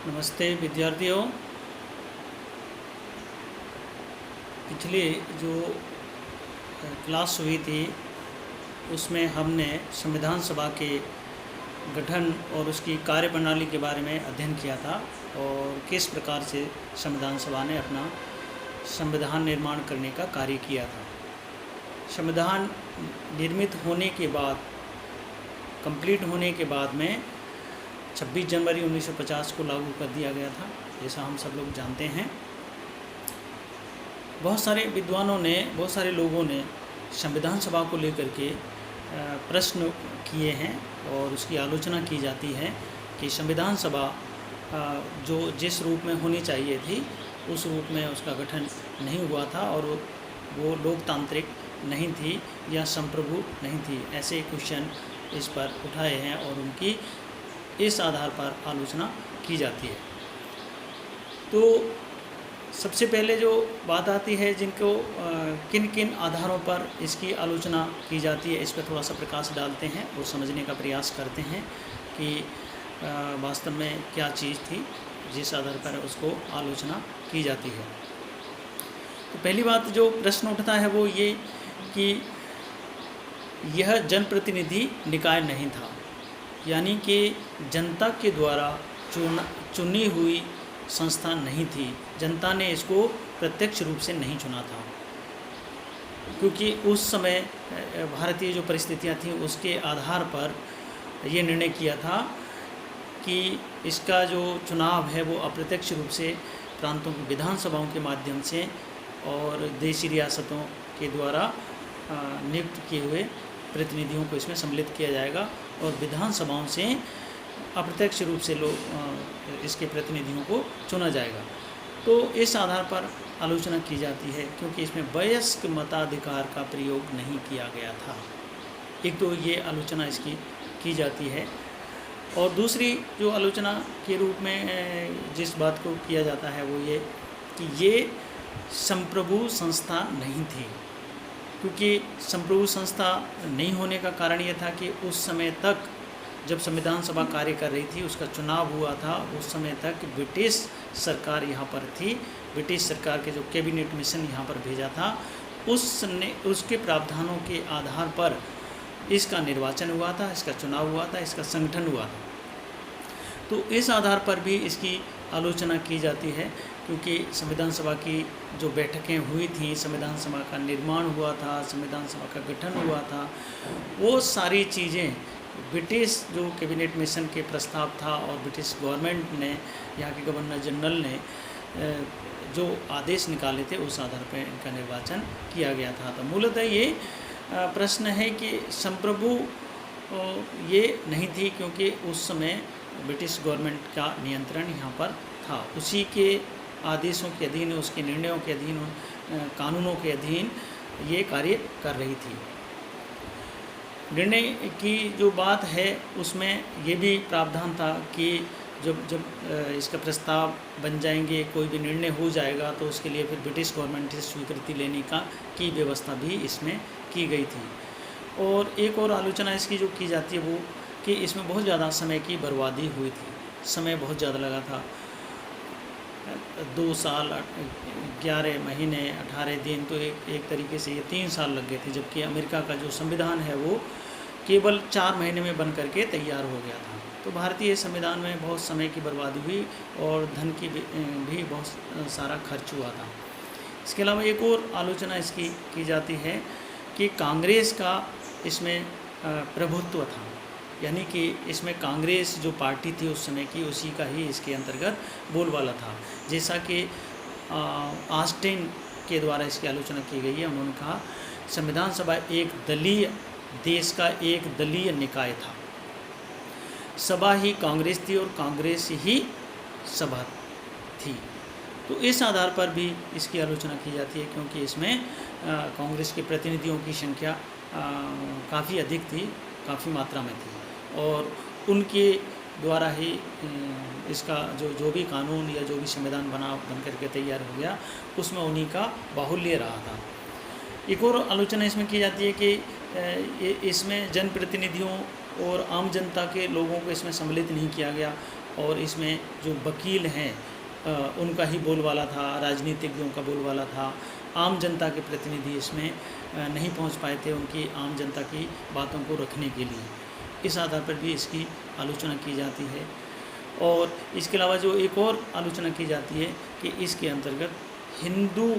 नमस्ते विद्यार्थियों। पिछली जो क्लास हुई थी उसमें हमने संविधान सभा के गठन और उसकी कार्यप्रणाली के बारे में अध्ययन किया था और किस प्रकार से संविधान सभा ने अपना संविधान निर्माण करने का कार्य किया था। संविधान निर्मित होने के बाद, कंप्लीट होने के बाद में 26 जनवरी 1950 को लागू कर दिया गया था, जैसा हम सब लोग जानते हैं। बहुत सारे विद्वानों ने, बहुत सारे लोगों ने संविधान सभा को लेकर के प्रश्न किए हैं और उसकी आलोचना की जाती है कि संविधान सभा जो जिस रूप में होनी चाहिए थी उस रूप में उसका गठन नहीं हुआ था और वो लोकतांत्रिक नहीं थी या संप्रभु नहीं थी। ऐसे क्वेश्चन इस पर उठाए हैं और उनकी इस आधार पर आलोचना की जाती है। तो सबसे पहले जो बात आती है, जिनको किन किन आधारों पर इसकी आलोचना की जाती है, इस पर थोड़ा सा प्रकाश डालते हैं और समझने का प्रयास करते हैं कि वास्तव में क्या चीज़ थी जिस आधार पर उसको आलोचना की जाती है। तो पहली बात जो प्रश्न उठता है वो ये कि यह जनप्रतिनिधि निकाय नहीं था, यानी कि जनता के द्वारा चुनी हुई संस्था नहीं थी। जनता ने इसको प्रत्यक्ष रूप से नहीं चुना था, क्योंकि उस समय भारतीय जो परिस्थितियां थीं उसके आधार पर ये निर्णय किया था कि इसका जो चुनाव है वो अप्रत्यक्ष रूप से प्रांतों की विधानसभाओं के माध्यम से और देशी रियासतों के द्वारा नियुक्त किए हुए प्रतिनिधियों को इसमें सम्मिलित किया जाएगा और विधानसभाओं से अप्रत्यक्ष रूप से लोग इसके प्रतिनिधियों को चुना जाएगा। तो इस आधार पर आलोचना की जाती है क्योंकि इसमें वयस्क मताधिकार का प्रयोग नहीं किया गया था। एक तो ये आलोचना इसकी की जाती है और दूसरी जो आलोचना के रूप में जिस बात को किया जाता है वो ये कि ये संप्रभु संस्था नहीं थी। क्योंकि संप्रभु संस्था नहीं होने का कारण ये था कि उस समय तक जब संविधान सभा कार्य कर रही थी, उसका चुनाव हुआ था, उस समय तक ब्रिटिश सरकार यहाँ पर थी। ब्रिटिश सरकार के जो कैबिनेट मिशन यहाँ पर भेजा था उसके प्रावधानों के आधार पर इसका निर्वाचन हुआ था, इसका चुनाव हुआ था, इसका संगठन हुआ था। तो इस आधार पर भी इसकी आलोचना की जाती है क्योंकि संविधान सभा की जो बैठकें हुई थी, संविधान सभा का निर्माण हुआ था, संविधान सभा का गठन हुआ था, वो सारी चीज़ें ब्रिटिश जो कैबिनेट मिशन के प्रस्ताव था और ब्रिटिश गवर्नमेंट ने, यहाँ के गवर्नर जनरल ने जो आदेश निकाले थे उस आधार पर इनका निर्वाचन किया गया था। तो मूलतः ये प्रश्न है कि संप्रभु ये नहीं थी क्योंकि उस समय ब्रिटिश गवर्नमेंट का नियंत्रण यहाँ पर था, उसी के आदेशों के अधीन, उसके निर्णयों के अधीन, कानूनों के अधीन ये कार्य कर रही थी। निर्णय की जो बात है उसमें ये भी प्रावधान था कि जब इसका प्रस्ताव बन जाएंगे, कोई भी निर्णय हो जाएगा तो उसके लिए फिर ब्रिटिश गवर्नमेंट से स्वीकृति लेने की व्यवस्था भी इसमें की गई थी। और एक और आलोचना इसकी जो की जाती है वो कि इसमें बहुत ज़्यादा समय की बर्बादी हुई थी, समय बहुत ज़्यादा लगा था। 2 साल 11 महीने 18 दिन, तो एक तरीके से ये 3 साल लग गए थे, जबकि अमेरिका का जो संविधान है वो केवल 4 महीने में बन करके तैयार हो गया था। तो भारतीय संविधान में बहुत समय की बर्बादी हुई और धन की भी बहुत सारा खर्च हुआ था। इसके अलावा एक और आलोचना इसकी की जाती है कि कांग्रेस का इसमें प्रभुत्व था, यानी कि इसमें कांग्रेस जो पार्टी थी उस समय की, उसी का ही इसके अंतर्गत बोलबाला था। जैसा कि ऑस्टिन के द्वारा इसकी आलोचना की गई है। उन्होंने कहा संविधान सभा एक दलीय, देश का एक दलीय निकाय था, सभा ही कांग्रेस थी और कांग्रेस ही सभा थी। तो इस आधार पर भी इसकी आलोचना की जाती है क्योंकि इसमें कांग्रेस के प्रतिनिधियों की संख्या काफ़ी अधिक थी, काफ़ी मात्रा में थी और उनके द्वारा ही इसका जो भी कानून या जो भी संविधान बन करके तैयार हो गया उसमें उन्हीं का बाहुल्य रहा था। एक और आलोचना इसमें की जाती है कि इसमें जनप्रतिनिधियों और आम जनता के लोगों को इसमें सम्मिलित नहीं किया गया और इसमें जो वकील हैं उनका ही बोलबाला था, राजनीतिज्ञों का बोलबाला था। आम जनता के प्रतिनिधि इसमें नहीं पहुंच पाए थे उनकी आम जनता की बातों को रखने के लिए। इस आधार पर भी इसकी आलोचना की जाती है। और इसके अलावा जो एक और आलोचना की जाती है कि इसके अंतर्गत हिंदू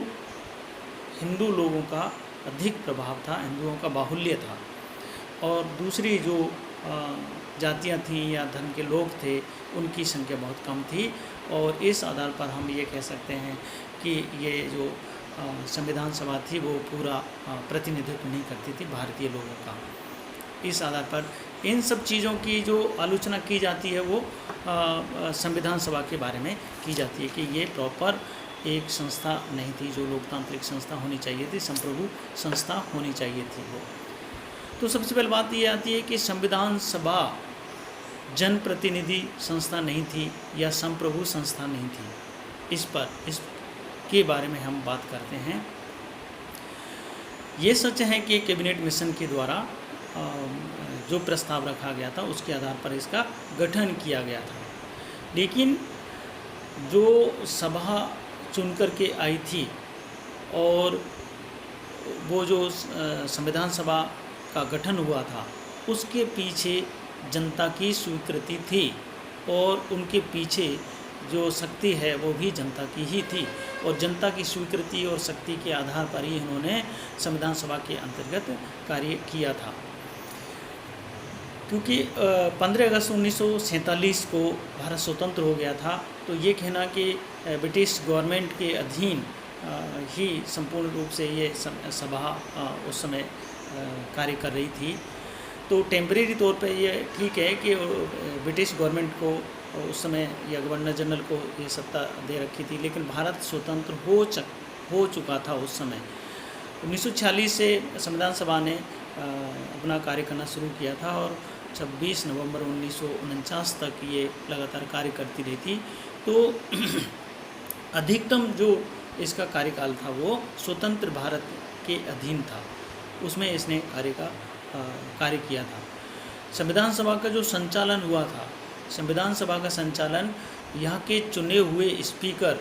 लोगों का अधिक प्रभाव था, हिंदुओं का बाहुल्य था, और दूसरी जो जातियां थीं या धर्म के लोग थे उनकी संख्या बहुत कम थी। और इस आधार पर हम ये कह सकते हैं कि ये जो संविधान सभा थी वो पूरा प्रतिनिधित्व नहीं करती थी भारतीय लोगों का। इस आधार पर इन सब चीज़ों की जो आलोचना की जाती है वो संविधान सभा के बारे में की जाती है कि ये प्रॉपर एक संस्था नहीं थी जो लोकतांत्रिक संस्था होनी चाहिए थी, संप्रभु संस्था होनी चाहिए थी वो। तो सबसे पहले बात ये आती है कि संविधान सभा जनप्रतिनिधि संस्था नहीं थी या संप्रभु संस्था नहीं थी। इसके बारे में हम बात करते हैं। ये सच है कि कैबिनेट मिशन के द्वारा जो प्रस्ताव रखा गया था उसके आधार पर इसका गठन किया गया था, लेकिन जो सभा चुन कर के आई थी और वो जो संविधान सभा का गठन हुआ था उसके पीछे जनता की स्वीकृति थी और उनके पीछे जो शक्ति है वो भी जनता की ही थी। और जनता की स्वीकृति और शक्ति के आधार पर ही इन्होंने संविधान सभा के अंतर्गत कार्य किया था। क्योंकि 15 अगस्त 1947 को भारत स्वतंत्र हो गया था, तो ये कहना कि ब्रिटिश गवर्नमेंट के अधीन ही संपूर्ण रूप से ये सभा उस समय कार्य कर रही थी, तो टेम्परेरी तौर पे ये ठीक है कि ब्रिटिश गवर्नमेंट को उस समय या गवर्नर जनरल को ये सत्ता दे रखी थी, लेकिन भारत स्वतंत्र हो चुका था उस समय। 1946 से संविधान सभा ने अपना कार्य करना शुरू किया था और 26 नवंबर 1949 तक ये लगातार कार्य करती रही थी। तो अधिकतम जो इसका कार्यकाल था वो स्वतंत्र भारत के अधीन था, उसमें इसने कार्य किया था। संविधान सभा का जो संचालन हुआ था, संविधान सभा का संचालन यहाँ के चुने हुए स्पीकर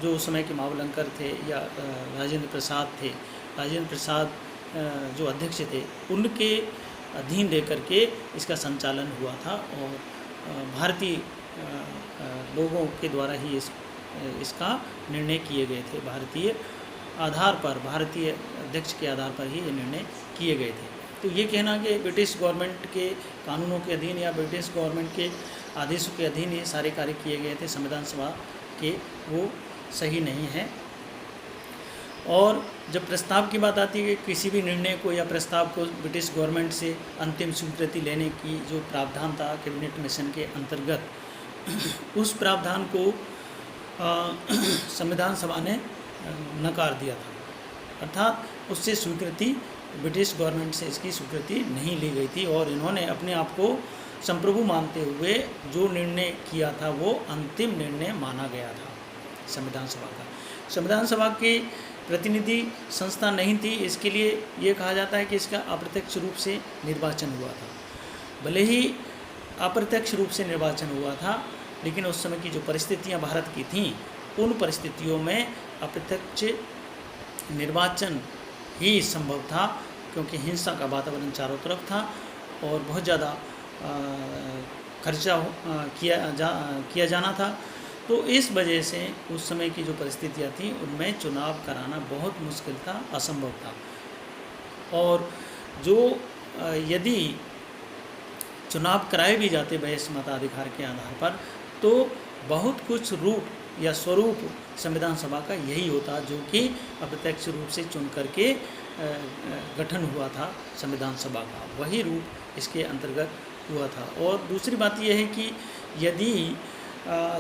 जो उस समय के मावलंकर थे या राजेंद्र प्रसाद जो अध्यक्ष थे उनके अधीन रह करके इसका संचालन हुआ था और भारतीय लोगों के द्वारा ही इसका निर्णय किए गए थे। भारतीय अध्यक्ष के आधार पर ही ये निर्णय किए गए थे। तो ये कहना कि ब्रिटिश गवर्नमेंट के कानूनों के अधीन या ब्रिटिश गवर्नमेंट के आदेशों के अधीन ये सारे कार्य किए गए थे संविधान सभा के, वो सही नहीं है। और जब प्रस्ताव की बात आती है कि किसी भी निर्णय को या प्रस्ताव को ब्रिटिश गवर्नमेंट से अंतिम स्वीकृति लेने की जो प्रावधान था कैबिनेट मिशन के अंतर्गत, उस प्रावधान को संविधान सभा ने नकार दिया था, अर्थात उससे स्वीकृति ब्रिटिश गवर्नमेंट से इसकी स्वीकृति नहीं ली गई थी और इन्होंने अपने आप को संप्रभु मानते हुए जो निर्णय किया था वो अंतिम निर्णय माना गया था संविधान सभा का। संविधान सभा के प्रतिनिधि संस्था नहीं थी, इसके लिए ये कहा जाता है कि इसका अप्रत्यक्ष रूप से निर्वाचन हुआ था। भले ही अप्रत्यक्ष रूप से निर्वाचन हुआ था, लेकिन उस समय की जो परिस्थितियां भारत की थीं, उन परिस्थितियों में अप्रत्यक्ष निर्वाचन ही संभव था, क्योंकि हिंसा का वातावरण चारों तरफ था और बहुत ज़्यादा खर्चा किया जाना था। तो इस वजह से उस समय की जो परिस्थितियाँ थीं उनमें चुनाव कराना बहुत मुश्किल था, असंभव था। और जो यदि चुनाव कराए भी जाते बहस मताधिकार के आधार पर, तो बहुत कुछ रूप या स्वरूप संविधान सभा का यही होता जो कि अप्रत्यक्ष रूप से चुन करके गठन हुआ था संविधान सभा का, वही रूप इसके अंतर्गत हुआ था। और दूसरी बात यह है कि यदि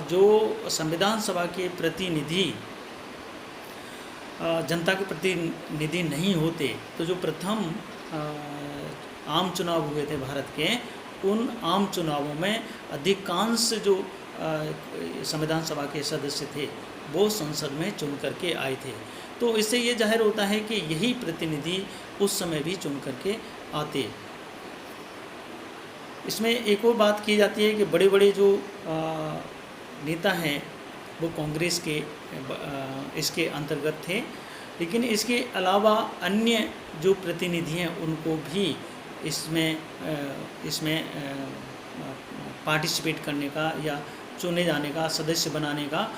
जो संविधान सभा के प्रतिनिधि जनता के प्रतिनिधि नहीं होते, तो जो प्रथम आम चुनाव हुए थे भारत के, उन आम चुनावों में अधिकांश जो संविधान सभा के सदस्य थे वो संसद में चुन करके आए थे। तो इससे ये जाहिर होता है कि यही प्रतिनिधि उस समय भी चुन करके आते। इसमें एक और बात की जाती है कि बड़े बड़े जो नेता हैं वो कांग्रेस के इसके अंतर्गत थे, लेकिन इसके अलावा अन्य जो प्रतिनिधि हैं उनको भी इसमें पार्टिसिपेट करने का या चुने जाने का, सदस्य बनाने का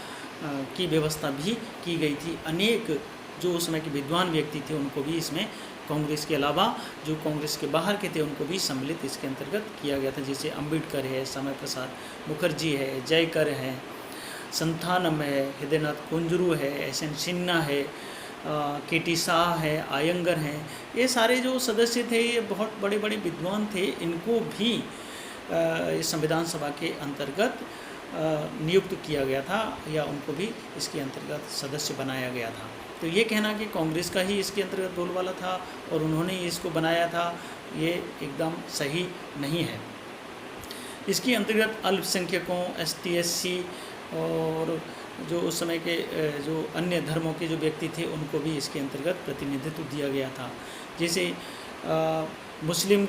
की व्यवस्था भी की गई थी। अनेक जो उस समय के विद्वान व्यक्ति थे उनको भी इसमें कांग्रेस के अलावा जो कांग्रेस के बाहर के थे उनको भी सम्मिलित इसके अंतर्गत किया गया था। जैसे अम्बेडकर है, समय प्रसाद मुखर्जी है, जयकर है, संथानम है, हृदयनाथ कुंजरू है, एस.एन. सिन्हा है, के.टी. शाह है, आयंगर हैं, ये सारे जो सदस्य थे ये बहुत बड़े बड़े विद्वान थे। इनको भी संविधान सभा के अंतर्गत नियुक्त किया गया था या उनको भी इसके अंतर्गत सदस्य बनाया गया था। तो ये कहना कि कांग्रेस का ही इसके अंतर्गत बोलबाला था और उन्होंने ही इसको बनाया था, ये एकदम सही नहीं है। इसके अंतर्गत अल्पसंख्यकों, एस.टी. एस.सी. और जो उस समय के जो अन्य धर्मों के जो व्यक्ति थे उनको भी इसके अंतर्गत प्रतिनिधित्व दिया गया था। जैसे मुस्लिम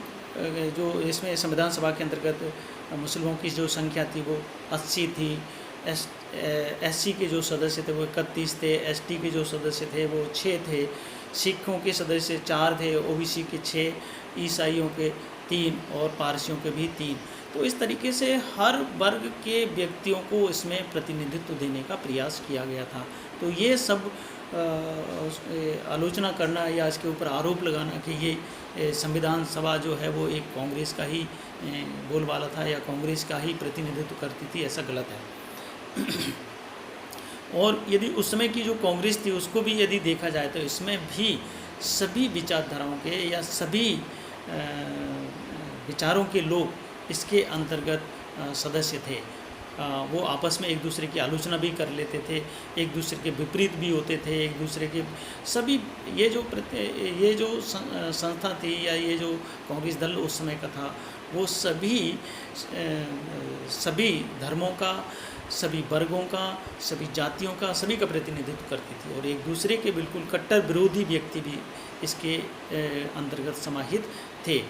जो इसमें संविधान सभा के अंतर्गत मुस्लिमों की जो संख्या थी वो 80 थी, एस.सी. के जो सदस्य थे वो 31 थे, एस.टी. के जो सदस्य थे वो 6 थे, सिखों के सदस्य 4 थे, ओ.बी.सी. के 6, ईसाइयों के 3 और पारसियों के भी 3। तो इस तरीके से हर वर्ग के व्यक्तियों को इसमें प्रतिनिधित्व देने का प्रयास किया गया था। तो ये सब आलोचना करना या इसके ऊपर आरोप लगाना कि ये संविधान सभा जो है वो एक कांग्रेस का ही बोलबाला था या कांग्रेस का ही प्रतिनिधित्व करती थी, ऐसा गलत है। और यदि उस समय की जो कांग्रेस थी उसको भी यदि देखा जाए तो इसमें भी सभी विचारधाराओं के या सभी विचारों के लोग इसके अंतर्गत सदस्य थे। वो आपस में एक दूसरे की आलोचना भी कर लेते थे, एक दूसरे के विपरीत भी होते थे, एक दूसरे के सभी ये जो संस्था थी या ये जो कांग्रेस दल उस समय का था वो सभी धर्मों का, सभी वर्गों का, सभी जातियों का, सभी का प्रतिनिधित्व करती थी और एक दूसरे के बिल्कुल कट्टर विरोधी व्यक्ति भी इसके अंतर्गत समाहित थे।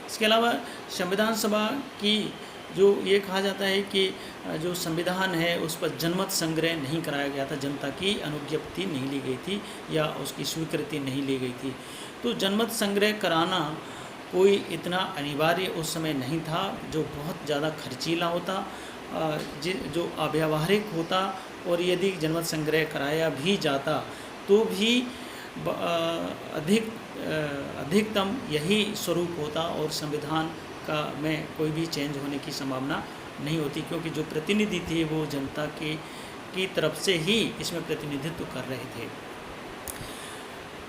इसके अलावा संविधान सभा की जो ये कहा जाता है कि जो संविधान है उस पर जनमत संग्रह नहीं कराया गया था, जनता की अनुज्ञप्ति नहीं ली गई थी या उसकी स्वीकृति नहीं ली गई थी। तो जनमत संग्रह कराना कोई इतना अनिवार्य उस समय नहीं था, जो बहुत ज़्यादा खर्चीला होता, जो अव्यावहारिक होता, और यदि जनमत संग्रह कराया भी जाता तो भी अधिकतम यही स्वरूप होता और संविधान का में कोई भी चेंज होने की संभावना नहीं होती, क्योंकि जो प्रतिनिधि थे वो जनता की तरफ से ही इसमें प्रतिनिधित्व कर रहे थे।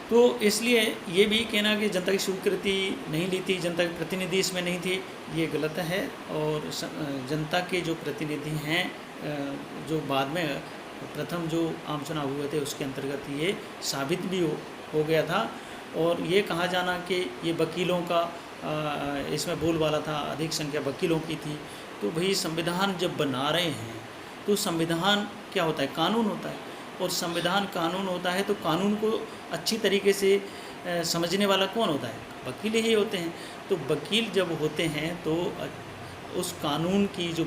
तो इसलिए ये भी कहना कि जनता की स्वीकृति नहीं ली थी, जनता के प्रतिनिधि इसमें नहीं थे, ये गलत है। और जनता के जो प्रतिनिधि हैं जो बाद में प्रथम जो आम चुनाव हुए थे उसके अंतर्गत ये साबित भी हो गया था। और ये कहा जाना कि ये वकीलों का इसमें बोलबाला था, अधिक संख्या वकीलों की थी। तो भाई संविधान जब बना रहे हैं तो संविधान क्या होता है? कानून होता है, और संविधान कानून होता है तो कानून को अच्छी तरीके से समझने वाला कौन होता है? वकील ही होते हैं। तो वकील जब होते हैं तो उस कानून की जो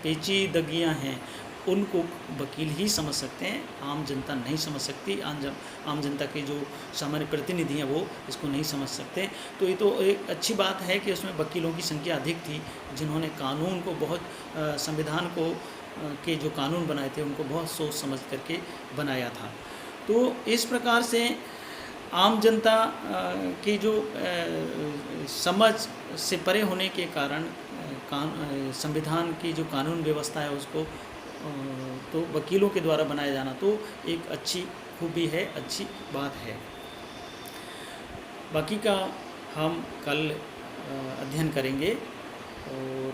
पेचीदगियाँ हैं उनको वकील ही समझ सकते हैं, आम जनता नहीं समझ सकती। आम जनता के जो सामान्य प्रतिनिधि हैं वो इसको नहीं समझ सकते। तो ये तो एक अच्छी बात है कि उसमें वकीलों की संख्या अधिक थी, जिन्होंने कानून को बहुत संविधान को के जो कानून बनाए थे उनको बहुत सोच समझ करके बनाया था। तो इस प्रकार से आम जनता की जो समझ से परे होने के कारण संविधान की जो कानून व्यवस्था है उसको तो वकीलों के द्वारा बनाया जाना तो एक अच्छी खूबी है, अच्छी बात है। बाकी का हम कल अध्ययन करेंगे। और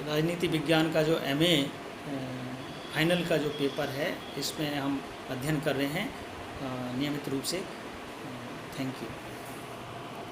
राजनीति विज्ञान का जो MA फाइनल का जो पेपर है इसमें हम अध्ययन कर रहे हैं नियमित रूप से। Thank you.